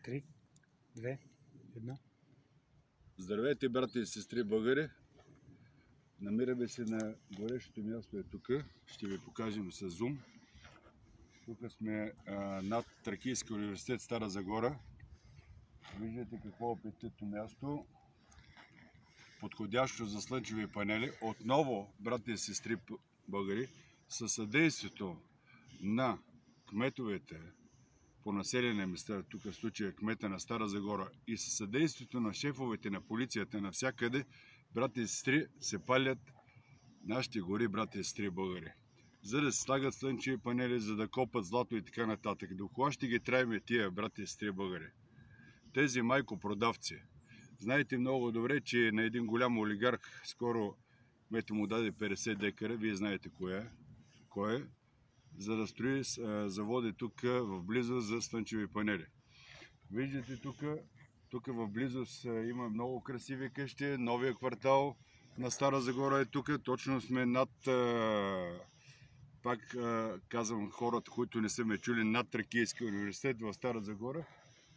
3, 2, 1. Здравейте, брати и сестри българи! Намираме се на горещото място тук. Ще ви покажем с зум. Тук сме над Тракийския университет Стара Загора. Виждате какво е апетитно място. Подходящо за слънчеви панели. Отново, брати и сестри българи, със съдействието на кметовете по населени места, тук в случая кмета на Стара Загора, и със съдействието на шефовете на полицията навсякъде, брати и сестри, се палят нашите гори, брати и сестри българи. За да се слагат слънчеви панели, за да копат злато и така нататък. До кога ще ги траем тия, брати и сестри българи? Тези майкопродавци. Знаете много добре, че на един голям олигарх скоро кмета му даде 50 декара, вие знаете кой е, за да строи заводи тук в близост за слънчеви панели. Виждате тук в близост има много красиви къщи, новия квартал на Стара Загора е тук. Точно сме над, пак казвам хората, които не са ме чули, над Тракийския университет в Стара Загора.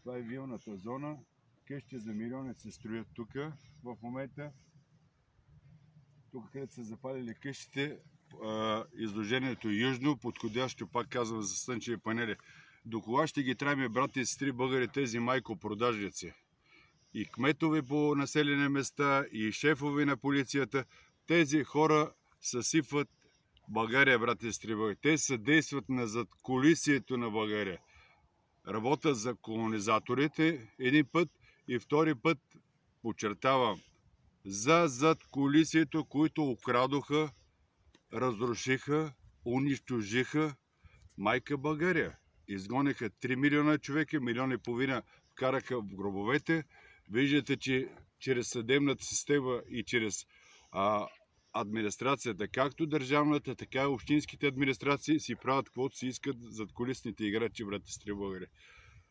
Това е вилната зона. Къщи за милиони се строят тук в момента. Тук, където са запалили къщите, изложението южно, подходящо, пак казвам, за слънчеви панели. До кога ще ги траем, брати и сестри българи, тези майкопродажници? И кметове по населени места, и шефове на полицията. Тези хора съсипват България, брати и сестри българи. Те съдействат на задкулисието на България. Работят за колонизаторите един път и втори път, подчертавам, за задкулисието, които украдоха, разрушиха, унищожиха майка България. Изгониха 3 милиона човека, 1,5 милиона вкараха в гробовете. Виждате, че чрез съдебната система и чрез администрацията, както държавната, така и общинските администрации, си правят каквото си искат задкулисните играчи, брати и сестри българи.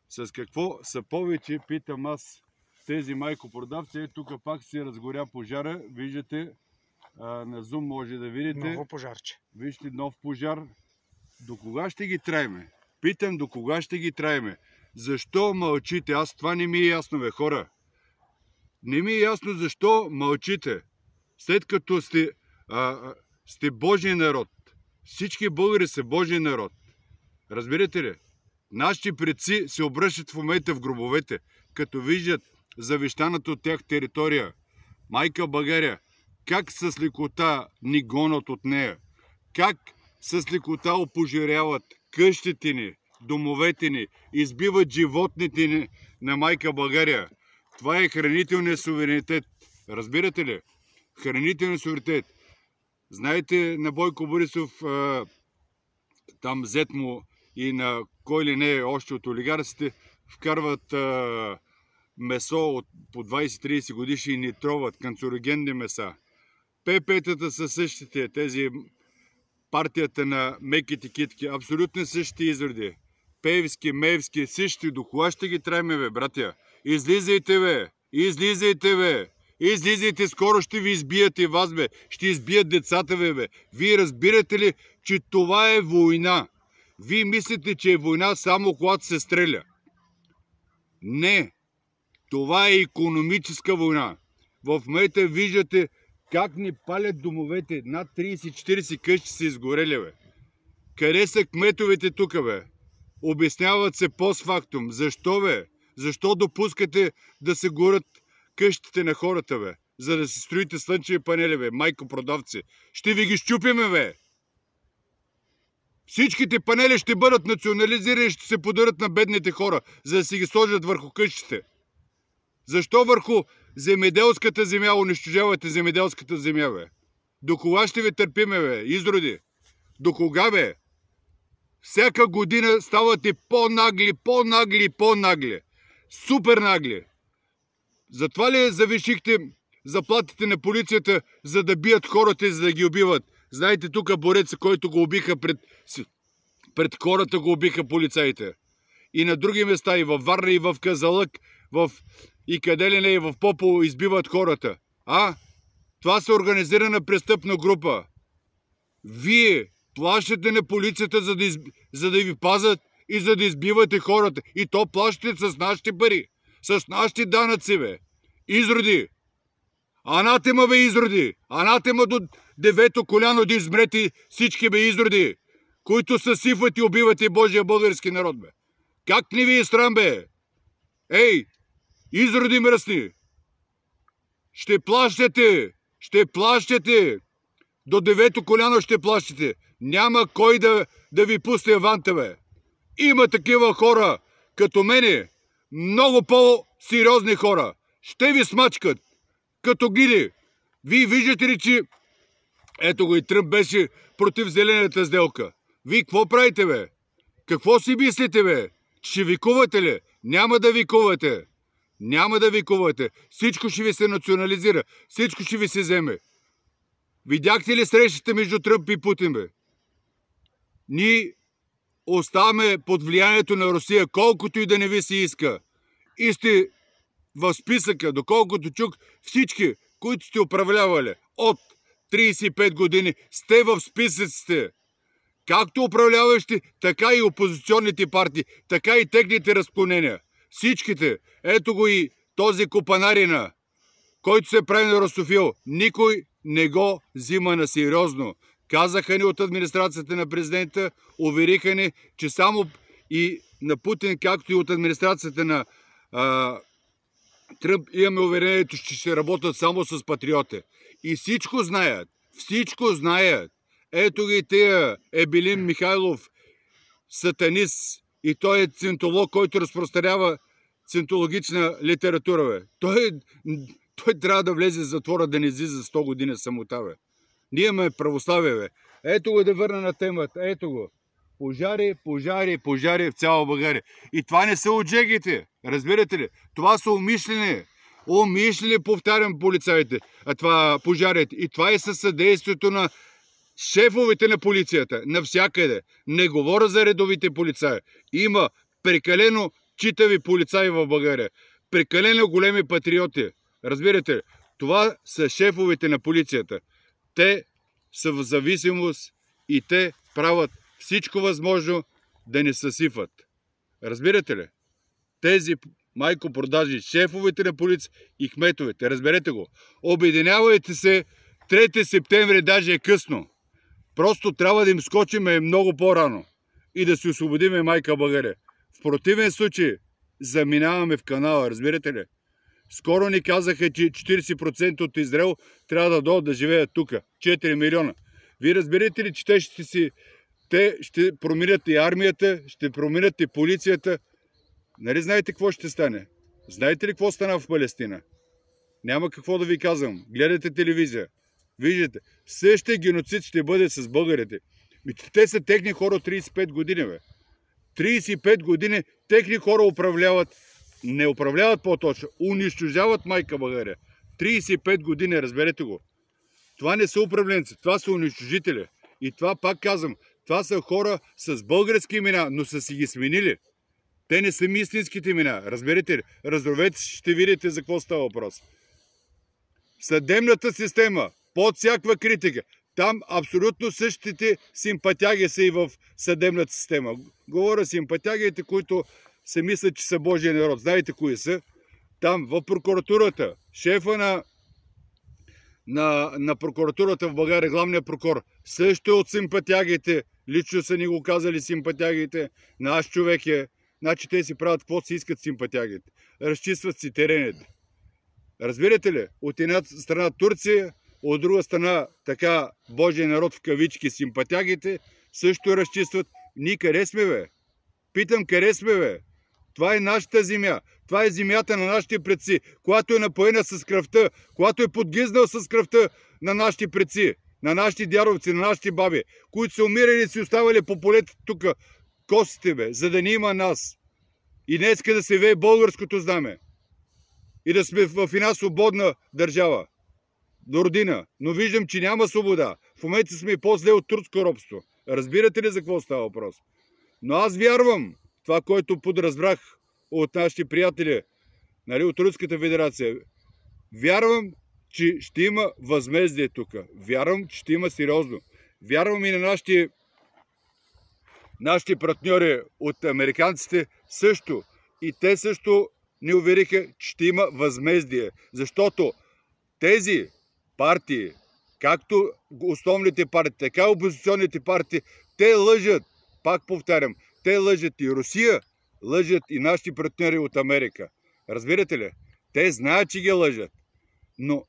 С какво са повече, питам аз, тези майкопродавци? Тук пак се разгоря пожара. Виждате, на зум може да видите. Ново пожарче. Вижте, нов пожар. До кога ще ги траеме? Питам, до кога ще ги траеме? Защо мълчите? Това не ми е ясно, бе, хора. Не ми е ясно защо мълчите. След като сте Божий народ. Всички българи са Божий народ. Разбирате ли? Нашите предци се обръщат в момента в гробовете, като виждат завещаната от тях територия. Майка България, как с лекота ни гонят от нея, как с лекота опожаряват къщите ни, домовете ни, избиват животните ни на майка България. Това е хранителният суверенитет. Разбирате ли? Хранителният суверенитет. Знаете, на Бойко Борисов, там зет му и на кой ли не още от олигарците, вкарват месо по 20-30 годишни и ни троват канцерогенни меса. ПП-тата са същите, тези партията на меките китки, абсолютно същите изводи. Певски, мевски, същите. До кога ще ги траеме, бе, братя? Излизайте, бе! Излизайте, бе! Излизайте, скоро ще ви избият и вас, бе! Ще избият децата ви, бе! Вие разбирате ли, че това е война? Вие мислите, че е война само когато се стреля. Не! Това е икономическа война. В момента виждате как ни палят домовете. Над 30-40 къщи са изгорели, бе. Къде са кметовете тук, бе? Обясняват се постфактум. Защо, бе? Защо допускате да се горят къщите на хората, бе? За да се строите слънчеви панели, бе, майкопродавци. Ще ви ги щупиме, бе! Всичките панели ще бъдат национализирани и ще се подарят на бедните хора, за да си ги сложат върху къщите. Защо върху земеделската земя унищожавате земеделската земя, бе? До кога ще ви търпиме, бе? Изроди! До кога, бе? Всяка година ставате по-нагли, по-нагли и по-нагли. Супер нагли! Затова ли завишихте заплатите на полицията, за да бият хората и за да ги убиват? Знаете, тук бореца, който го убиха пред хората, го убиха полицаите. И на други места, и във Варна, и в Казалък, и къде ли не, и в Попово избиват хората. Това са организирана престъпна група. Вие плащате на полицията, за да ви пазят, и за да избивате хората. И то плащате с нашите пари, с нашите данъци, бе. Изроди! Анатема, бе, изроди! Анатема до девето коляно да измрете всички, бе, изроди, които съсифват и убивате Божия български народ, бе. Как не ви е срам, бе? Ей, изроди мръсни! Ще плащате! До девето коляно ще плащате. Няма кой да ви пусне аванта, бе. Има такива хора, като мене, много по-сериозни хора. Ще ви смачкат, като гиди. Вие виждате ли, че ето го и Тръмп беше против зелената сделка. Вие какво правите, бе? Какво си мислите, бе? Ще викувате ли? Няма да викувате. Няма да викувате. Всичко ще ви се национализира. Всичко ще ви се вземе. Видяхте ли срещите между Тръмп и Путин, бе? Ние оставаме под влиянието на Русия, колкото и да не ви се иска. И сте в списъка, доколкото чух, всички, които сте управлявали от 35 години, сте в списъците. Както управляващи, така и опозиционните партии, така и техните разклонения. Всичките. Ето го и този копанарина, който се прави на русофил. Никой не го взима на сериозно. Казаха ни от администрацията на президента, увериха ни, че само и на Путин, както и от администрацията на Тръмп, имаме уверението, че ще работят само с патриоти. И всичко знаят. Всичко знаят. Ето ги тия Ебелин Михайлов, сатанист, и той е цинтолог, който разпространява цинтологична литература, бе. Той трябва да влезе в затвора, да не излиза 100 години самота, бе. Ние имаме православие, бе. Ето го да върна на темата. Ето го. Пожари в цяла България. И това не са отжегите. Разбирате ли? Това са умишлени. Умишлени, повтарям, полицаите. Това пожарите. И това е със съдействието на шефовете на полицията. Навсякъде. Не говоря за редовите полицаи. Има прекалено читави полицаи в България. Прекалено големи патриоти. Разбирате ли? Това са шефовете на полицията. Те са в зависимост и те правят всичко възможно да не съсифат. Разбирате ли? Тези майкопродажи, шефовете на полиция и кметовете, разберете го. Обединявайте се, 3 септември даже е късно. Просто трябва да им скочиме много по-рано и да си освободиме майка България. В противен случай заминаваме в канала, разбирате ли? Скоро ни казаха, че 40% от Израел трябва да дойдат да живеят тук. 4 милиона. Вие разберете ли, че те ще променят и армията, ще променят и полицията. Нали знаете какво ще стане? Знаете ли какво стана в Палестина? Няма какво да ви казвам. Гледате телевизия. Виждате. Същия геноцид ще бъде с българите. Те са техни хора от 35 години, бе. 35 години техни хора управляват, не управляват по-точно, унищожават майка България. 35 години, разберете го. Това не са управленци, това са унищожители. И това, пак казвам, това са хора с български имена, но са си ги сменили. Те не са истинските имена, разберете ли? Разровете си, ще видите за какво става въпрос. Съдебната система, под всякаква критика, там абсолютно същите симпатяги са и в съдебната система. Говоря симпатягите, които се мислят, че са Божия народ. Знаете кои са? Там, в прокуратурата, шефа на прокуратурата в България, главният прокурор, също е от симпатягите. Лично са ни го казали симпатягите. Наш човек е. Значи те си правят какво си искат симпатягите. Разчистват си терените. Разбирате ли? От една страна Турция, от друга страна така Божия народ в кавички симпатягите също разчистват. Ние къде сме, бе? Питам, къде сме, бе? Това е нашата земя. Това е земята на нашите предци, която е напоена с кръвта, която е подгизнала с кръвта на нашите предци, на нашите дядовци, на нашите баби, които са умирали и си оставали по полета тук костите, бе, за да не има нас. И днеска да се вее българското знаме. И да сме в една свободна държава. До родина. Но виждам, че няма свобода. В момента сме по-зле от турско робство. Разбирате ли за какво става въпрос? Но аз вярвам това, което подразбрах от нашите приятели, нали, от Руската федерация. Вярвам, че ще има възмездие тук. Вярвам, че ще има сериозно. Вярвам и на нашите Нашите партньори от американците също. И те също ни увериха, че ще има възмездие. Защото тези партии, както основните партии, така и опозиционните партии, те лъжат. Пак повтарям, те лъжат и Русия, лъжат и нашите партньори от Америка. Разбирате ли? Те знаят, че ги лъжат. Но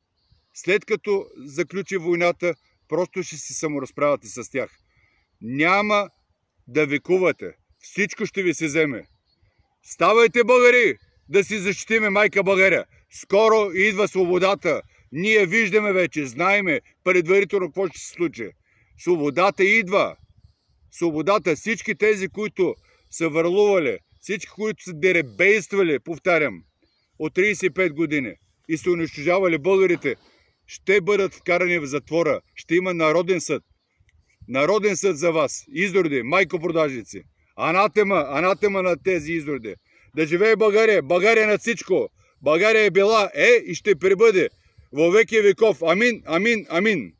след като заключи войната, просто ще се саморазправяте с тях. Няма да викувате. Всичко ще ви се вземе. Ставайте, българи, да си защитиме майка България. Скоро идва свободата. Ние виждаме вече, знаеме предварително какво ще се случи. Свободата идва. Свободата, всички тези, които са върлували, всички, които са деребействали, повтарям, от 35 години и са унищожавали българите, ще бъдат вкарани в затвора. Ще има народен съд. Народен съд за вас. Изроди, майкопродажници. Анатема на тези изроди. Да живее България. България над всичко. България е била, и ще пребъде во веки веков. Амин, амин, амин.